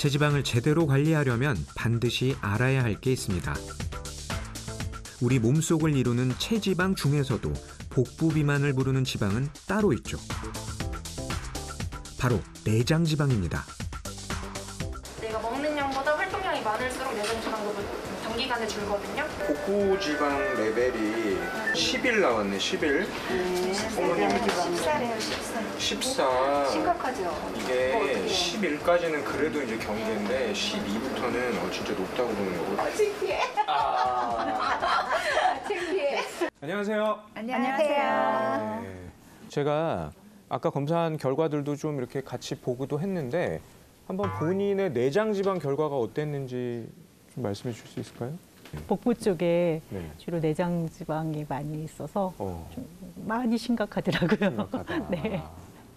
체지방을 제대로 관리하려면 반드시 알아야 할 게 있습니다. 우리 몸속을 이루는 체지방 중에서도 복부 비만을 부르는 지방은 따로 있죠. 바로 내장지방입니다. 내가 먹는 양보다 활동량이 많을수록 내장지방도 단기간에 줄거든요. 복부 지방 레벨이 10일 나왔네, 10일. 어머님은 14래요, 14. 14. 심각하죠. 이게 10일까지는 그래도 이제 경계인데 12부터는 진짜 높다고 보는 거고. 창피해. 창피해. 안녕하세요. 안녕하세요. 네. 제가 아까 검사한 결과들도 좀 이렇게 같이 보기도 했는데 한번 본인의 내장 지방 결과가 어땠는지 좀 말씀해 주실 수 있을까요? 복부 쪽에 네. 주로 내장 지방이 많이 있어서 어. 좀 많이 심각하더라고요. 심각하다. 네.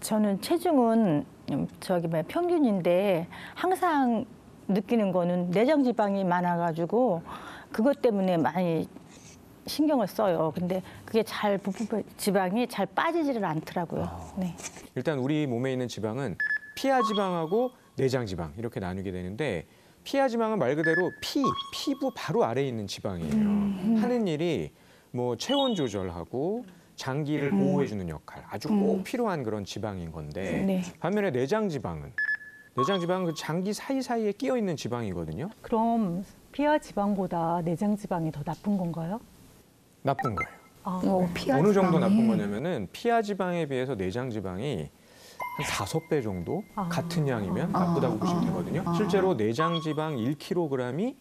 저는 체중은 평균인데 항상 느끼는 거는 내장 지방이 많아가지고 그것 때문에 많이 신경을 써요. 근데 그게 복부 지방이 잘 빠지지를 않더라고요. 네. 일단 우리 몸에 있는 지방은 피하 지방하고 내장 지방 이렇게 나누게 되는데 피하 지방은 말 그대로 피부 바로 아래에 있는 지방이에요. 하는 일이 뭐 체온 조절하고 장기를 보호해주는 역할, 아주 꼭 필요한 그런 지방인 건데 네. 반면에 내장 지방은 그 장기 사이사이에 끼어 있는 지방이거든요. 그럼 피하 지방보다 내장 지방이 더 나쁜 건가요? 나쁜 거예요. 피하 어느 정도 지방이. 나쁜 거냐면은 피하 지방에 비해서 내장 지방이 한 5배 정도 같은 양이면 나쁘다고 보시면 되거든요. 실제로 내장 지방 1kg이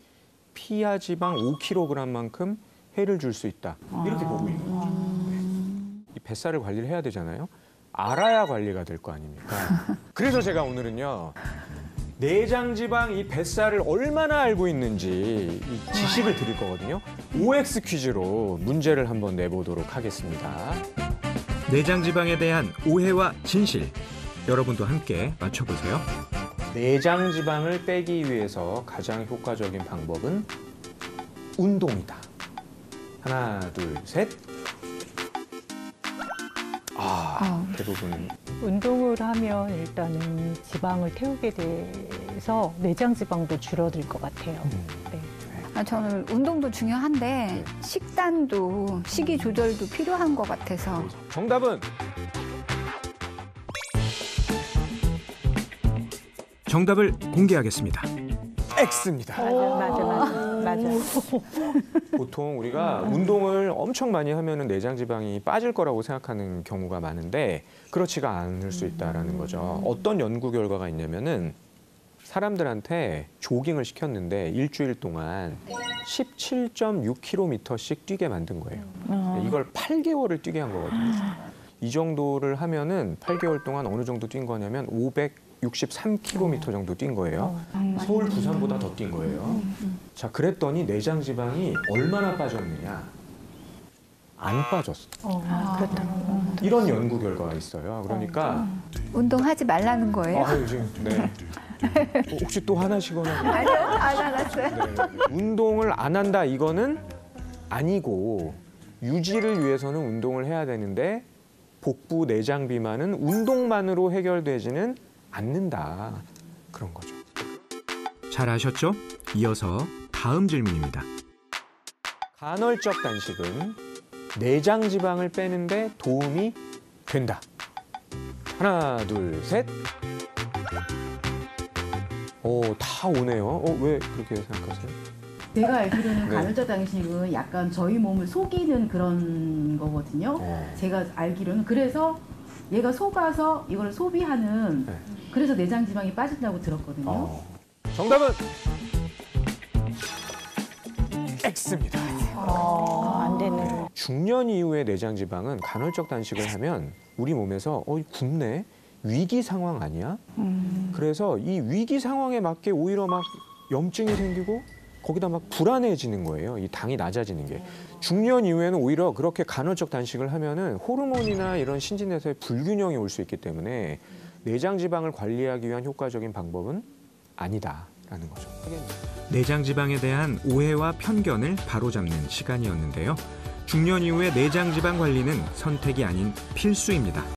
피하 지방 5kg만큼 해를 줄 수 있다. 이렇게 보고 있는 거죠. 이 뱃살을 관리를 해야 되잖아요. 알아야 관리가 될 거 아닙니까? 그래서 제가 오늘은요. 내장 지방 이 뱃살을 얼마나 알고 있는지 이 지식을 드릴 거거든요. OX 퀴즈로 문제를 한번 내보도록 하겠습니다. 내장지방에 대한 오해와 진실, 여러분도 함께 맞춰보세요. 내장 지방을 빼기 위해서 가장 효과적인 방법은 운동이다. 하나, 둘, 셋. 대부분. 운동을 하면 일단은 지방을 태우게 돼서 내장 지방도 줄어들 것 같아요. 네. 저는 운동도 중요한데 네. 식단도 식이 조절도 필요한 것 같아서 정답은 정답을 공개하겠습니다. X입니다. 맞아. 보통 우리가 운동을 엄청 많이 하면은 내장 지방이 빠질 거라고 생각하는 경우가 많은데 그렇지가 않을 수 있다라는 거죠. 어떤 연구 결과가 있냐면은 사람들한테 조깅을 시켰는데 일주일 동안 17.6km씩 뛰게 만든 거예요. 이걸 8개월을 뛰게 한 거거든요. 이 정도를 하면은 8개월 동안 어느 정도 뛴 거냐면 563km 정도 뛴 거예요. 서울, 부산보다 더 뛴 거예요. 자, 그랬더니 내장 지방이 얼마나 빠졌느냐? 안 빠졌어. 그렇다고. 이런 연구 결과가 있어요. 그러니까 운동하지 말라는 거예요. 지금 네. 혹시 또 화나시거나? 아니요, 안 알았어요. 네. 운동을 안 한다 이거는 아니고 유지를 위해서는 운동을 해야 되는데 복부 내장 비만은 운동만으로 해결되지는 않는다. 그런 거죠. 잘 아셨죠? 이어서 다음 질문입니다. 간헐적 단식은 내장 지방을 빼는데 도움이 된다. 하나, 둘, 셋. 다 오네요. 왜 그렇게 생각하세요? 제가 알기로는 네. 간헐적 단식은 약간 저희 몸을 속이는 그런 거거든요. 제가 알기로는 그래서 얘가 속아서 이걸 소비하는 네. 그래서 내장 지방이 빠진다고 들었거든요. 정답은 X입니다. 안 되는. 중년 이후의 내장 지방은 간헐적 단식을 하면 우리 몸에서 굽네? 위기 상황 아니야? 그래서 이 위기 상황에 맞게 오히려 막 염증이 생기고 거기다 막 불안해지는 거예요. 이 당이 낮아지는 게. 중년 이후에는 오히려 그렇게 간헐적 단식을 하면은 호르몬이나 이런 신진대사의 불균형이 올 수 있기 때문에 내장 지방을 관리하기 위한 효과적인 방법은 아니다라는 거죠. 내장지방에 대한 오해와 편견을 바로잡는 시간이었는데요. 중년 이후의 내장지방 관리는 선택이 아닌 필수입니다.